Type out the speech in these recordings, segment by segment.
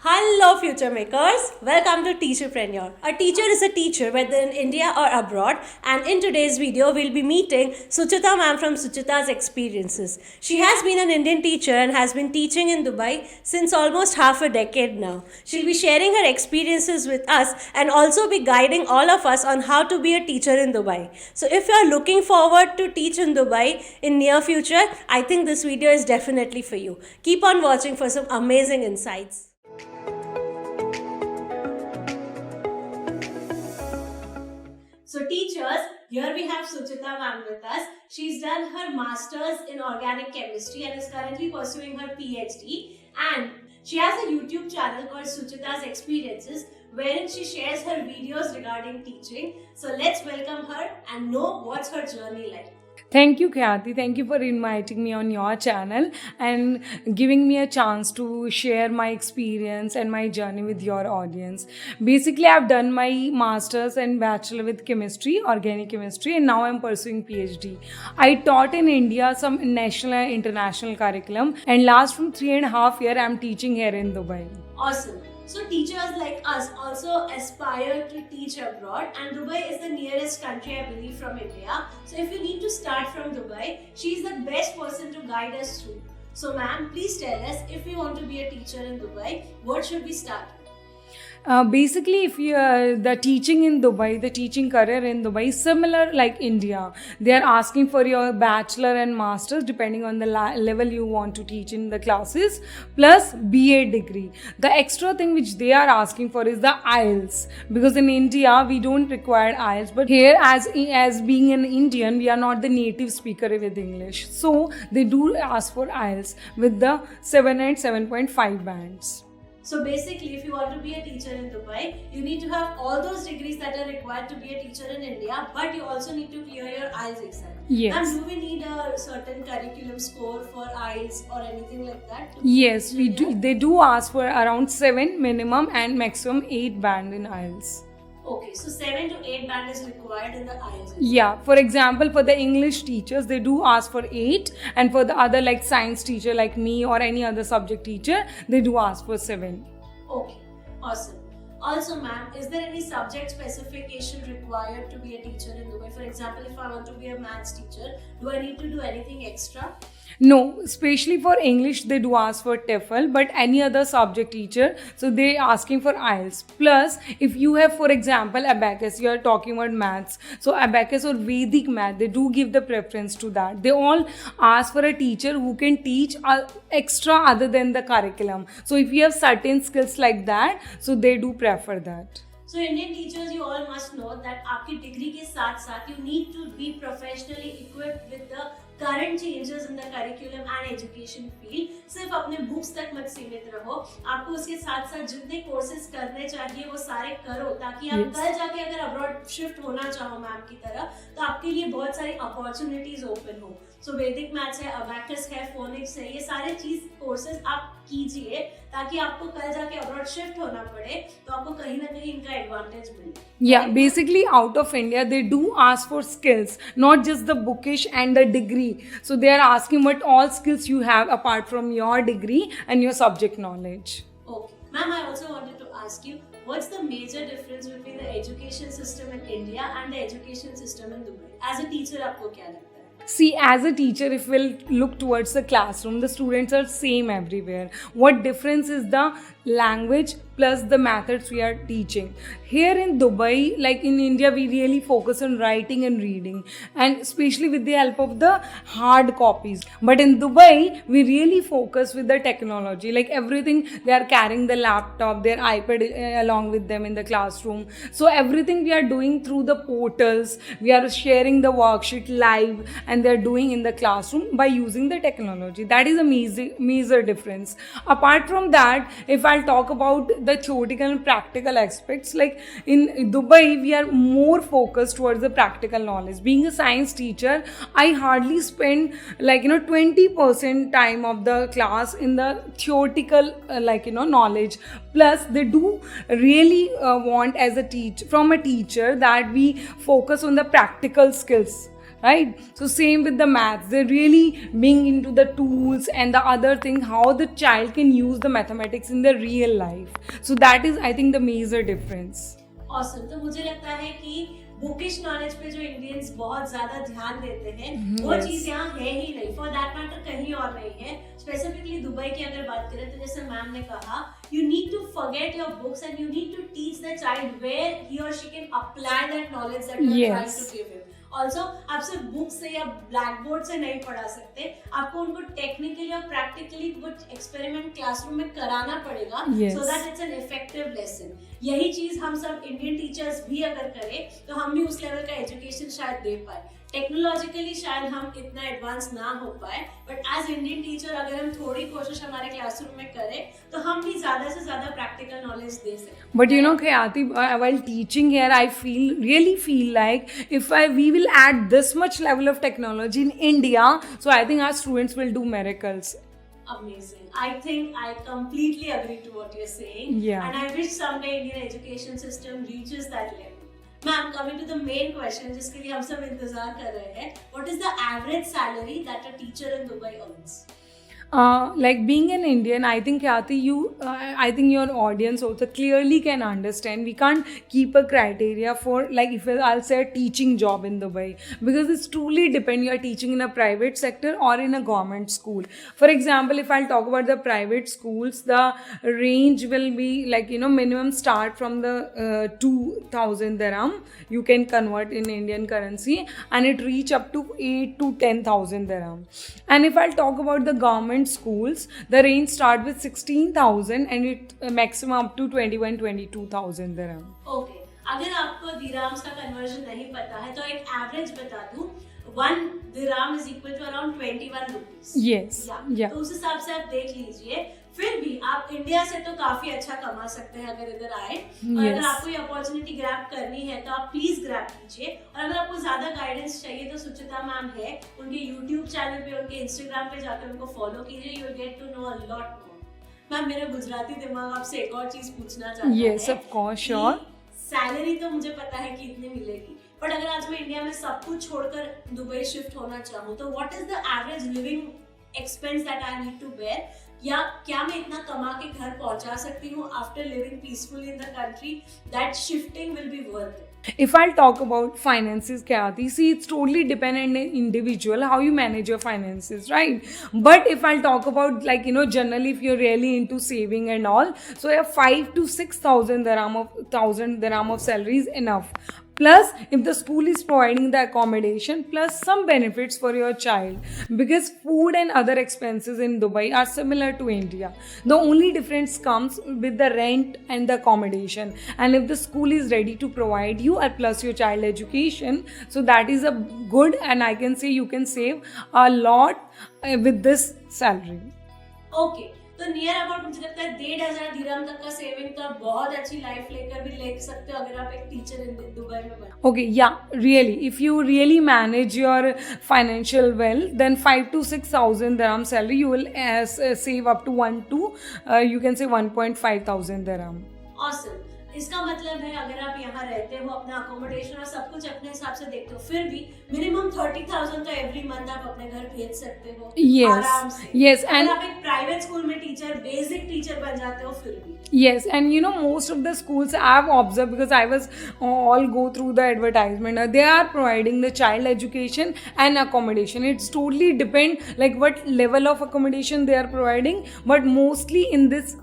Hello, future makers. Welcome to Teacherpreneur. A teacher is a teacher, whether in India or abroad. And in today's video, we'll be meeting Suchita ma'am from Suchita's Experiences. She has been an Indian teacher and has been teaching in Dubai since almost half a decade now. She'll be sharing her experiences with us and also be guiding all of us on how to be a teacher in Dubai. So if you're looking forward to teach in Dubai in near future, I think this video is definitely for you. Keep on watching for some amazing insights. So teachers, here we have Suchita ma'am with us. She's done her master's in organic chemistry and is currently pursuing her PhD. And she has a YouTube channel called Suchita's Experiences, wherein she shares her videos regarding teaching. So let's welcome her and know what's her journey like. Thank you, Khyati. Thank you for inviting me on your channel and giving me a chance to share my experience and my journey with your audience. Basically, I've done my master's and bachelor with chemistry, organic chemistry, and now I'm pursuing PhD. I taught in India some national and international curriculum, and last from 3.5 years, I'm teaching here in Dubai. Awesome. So teachers like us also aspire to teach abroad, and Dubai is the nearest country, I believe, from India. So if you need to start from Dubai, she's the best person to guide us through. So ma'am, please tell us, if we want to be a teacher in Dubai, what should we start? Basically, if you the teaching in Dubai, the teaching career in Dubai is similar like India. They are asking for your bachelor and master's depending on the level you want to teach in the classes, plus BA degree. The extra thing which they are asking for is the IELTS, because in India we don't require IELTS, but here as being an Indian, we are not the native speaker with English, so they do ask for IELTS with the 7 and 7.5 bands. So basically, if you want to be a teacher in Dubai, you need to have all those degrees that are required to be a teacher in India, but you also need to clear your IELTS exam. Yes. And do we need a certain curriculum score for IELTS or anything like that? Yes, we do. They do ask for around 7 minimum and maximum 8 band in IELTS. Okay, so 7 to 8 band is required in the IELTS exam. Yeah, for example, for the English teachers, they do ask for 8, and for the other like science teacher like me or any other subject teacher, they do ask for 7. Okay, awesome. Also, ma'am, is there any subject specification required to be a teacher in Dubai? For example, if I want to be a maths teacher, do I need to do anything extra? No, especially for English, they do ask for TOEFL, but any other subject teacher, so they asking for IELTS. Plus, if you have, for example, Abacus, you are talking about maths, so Abacus or Vedic math, they do give the preference to that. They all ask for a teacher who can teach extra other than the curriculum. So if you have certain skills like that, so they do prefer that. So Indian teachers, you all must know that आपकी degree के साथ you need to be professionally equipped with the current changes in the curriculum and education field. सिर्फ अपने books तक मत सीमित रहो, आपको उसके साथ जितने courses करने चाहिए वो सारे करो, ताकि आप कल जाके अगर abroad shift होना चाहो मैम की तरह, तो आपके लिए बहुत सारी opportunities open हो. So वैदिक मैथ्स है, अबैकस है, फोनिक्स है, ये सारे चीज कोर्सेज आप कीजिए ताकि आपको कल जाके अब्रॉड शिफ्ट होना पड़े तो आपको कहीं ना कहीं इनका एडवांटेज मिले. Yeah, basically out of India, they do ask for skills, not just the bookish and the degree. So they are asking what all skills you have apart from your degree and your subject knowledge. Okay. Ma'am, I also wanted to ask you, what's the major difference between the education system in India and the education system in Dubai? As a teacher, आपको क्या लगता है? See, as a teacher, if we'll look towards the classroom, the students are same everywhere. What difference is the language plus the methods we are teaching. Here in Dubai, like in India, we really focus on writing and reading, and especially with the help of the hard copies. But in Dubai, we really focus with the technology, like everything. They are carrying the laptop, their iPad along with them in the classroom. So everything we are doing through the portals, we are sharing the worksheet live, and they are doing in the classroom by using the technology. That is a major difference. Apart from that, if I'll talk about the theoretical and practical aspects, like in Dubai, we are more focused towards the practical knowledge. Being a science teacher, I hardly spend 20% time of the class in the theoretical knowledge. Plus, they do really want as a teacher that we focus on the practical skills. right? So same with the maths, they're really being into the tools and the other thing, how the child can use the mathematics in the real life. So that is, I think, the major difference. Awesome. तो मुझे लगता है कि bookish knowledge पे जो Indians बहुत ज्यादा ध्यान देते हैं वो Yes. चीज यहाँ है ही नहीं, फॉर दैट मैटर कहीं और नहीं है. स्पेसिफिकली दुबई की अगर बात करें तो जैसे मैम ने कहा, you need to forget your books and you need to teach the child where he or she can apply that knowledge that you are trying to give him. Also आप सिर्फ बुक से या black board से नहीं पढ़ा सकते, आपको उनको टेक्निकली और प्रैक्टिकली कुछ एक्सपेरिमेंट क्लासरूम में कराना पड़ेगा so that it's an effective lesson. यही चीज हम सब इंडियन टीचर्स भी अगर करें तो हम भी उस लेवल का एजुकेशन शायद दे पाए. टेक्नोलॉजिकली शायद हम इतना एडवांस ना हो पाए, बट एज इंडियन टीचर अगर हम थोड़ी कोशिश हमारे क्लासरूम में करें तो हम भी ज्यादा से ज्यादा प्रैक्टिकल नॉलेज दे सकते हैं. But you know, Khyati, while teaching here, I really feel like if we will add this much level of technology in India, so I think our students will do miracles. Amazing. I think I completely agree to what you're saying. Yeah. And I wish someday Indian education system reaches that level. Ma'am, coming to the main question, जिसके लिए हम सब इंतजार कर रहे हैं, what is the average salary that a teacher in Dubai earns? Like being an Indian, I think, Khyati, I think your audience also clearly can understand. We can't keep a criteria for, like, if I'll say a teaching job in Dubai, because it's truly depend. You are teaching in a private sector or in a government school. For example, if I'll talk about the private schools, the range will be like, you know, minimum start from the 2,000 dirham. You can convert in Indian currency, and it reach up to 8 to 10,000 dirham. And if I'll talk about the government schools, the range start with 16,000 and it maximum up to 21-22,000 dirham. Okay. अगर आपको dirhams का conversion नहीं पता है तो एक average बता दूं, 1 dirham is equal to around 21 rupees. Yes. Yeah. तो उस हिसाब से आप देख लीजिए. फिर भी आप इंडिया से तो काफी अच्छा कमा सकते हैं अगर इधर आए. और अगर आपको ये अपॉर्चुनिटी ग्रैब करनी है तो आप प्लीज ग्रैब कीजिए. और अगर आपको ज्यादा गाइडेंस चाहिए तो सुचिता मैम है, उनके यूट्यूब चैनल पे, उनके इंस्टाग्राम पे जाकर उनको फॉलो कीजिए. You will get to know a lot more. Ma'am, मेरा गुजराती दिमाग आपसे एक और चीज पूछना चाहता है. Yes, of course, sure. Salary तो मुझे पता है कि इतनी मिलेगी, बट अगर आज मैं इंडिया में सब कुछ छोड़कर दुबई शिफ्ट होना चाहूँ तो what is the average living expense that I need to bear, या क्या मैं इतना कमा के घर पहुंचा सकती हूँ after living peacefully in the country that shifting will be worth it? If I'll talk about finances, Khyati, see, it's totally dependent on individual how you manage your finances, right? But if I'll talk about, like, you know, generally if you're really into saving and all, so yeah, 5 to 6,000 dirham of salary is enough. Plus, if the school is providing the accommodation, plus some benefits for your child, because food and other expenses in Dubai are similar to India. The only difference comes with the rent and the accommodation. And if the school is ready to provide you, plus your child education, so that is a good, and I can say you can save a lot with this salary. Okay, तो near about मुझे लगता है 1,500 दिरहम तक का saving तो आप बहुत अच्छी लाइफ लेकर भी ले सकते हो अगर आप एक टीचर इन दुबई में बने. Okay, yeah, really. If you really manage your financial well, then 5 to 6,000 dirham salary, you will save up to you can say 1.5 thousand dirham. Awesome. इसका मतलब है अगर आप यहाँ रहते हो, अपना अकोमोडेशन और सब कुछ अपने हिसाब से देखते हो, फिर भी मिनिमम 30,000 तो एवरी मंथ आप अपने घर भेज सकते हो. Yes. आराम से. Yes, अगर and आप एक प्राइवेट स्कूल में टीचर, बेसिक टीचर बन जाते हो फिर भी. yes, and you know, most of the schools I've observed, because I was all go through the advertisement, they are providing the child education and accommodation. It's totally depend like what level of accommodation they are providing, but mostly in this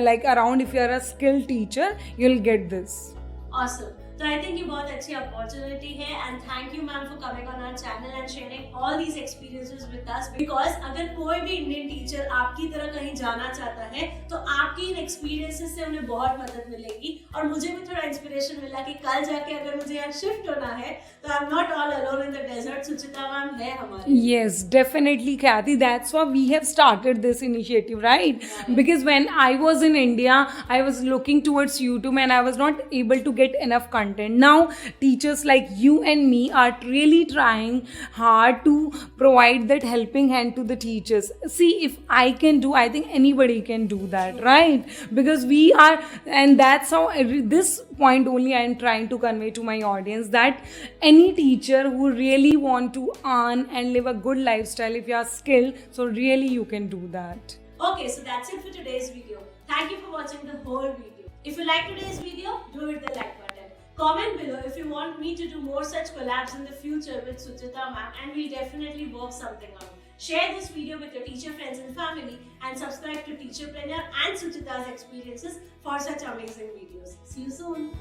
like around, if you are a skilled teacher, you'll get this. Awesome. तो I think ये बहुत अच्छी opportunity है and thank you ma'am for coming on our channel and sharing all these experiences with us, because अगर कोई भी Indian teacher आपकी तरह कहीं जाना चाहता है तो आपकी इन एक्सपीरियंसेस से उन्हें बहुत मदद मिलेगी. और मुझे भी थोड़ा इंस्पिरेशन मिला कि कल जाके अगर मुझे यहाँ शिफ्ट होना है तो I am not all alone in the desert. Suchita ma'am है हमारी. Yes, definitely, Khyati. That's why we have started this initiative, right? Because when I was in India, I was looking towards YouTube and I was not able to get enough content. content. Now teachers like you and me are really trying hard to provide that helping hand to the teachers. See, if I can do, I think anybody can do that, right? Because we are, and that's how this point only I am trying to convey to my audience, that any teacher who really want to earn and live a good lifestyle, if you are skilled, so really you can do that. Okay, so that's it for today's video. Thank you for watching the whole video. If you like today's video, do hit the like button. Comment below if you want me to do more such collabs in the future with Suchita ma'am, and we'll definitely work something out. Share this video with your teacher friends and family, and subscribe to Teacherpreneur and Suchita's experiences for such amazing videos. See you soon.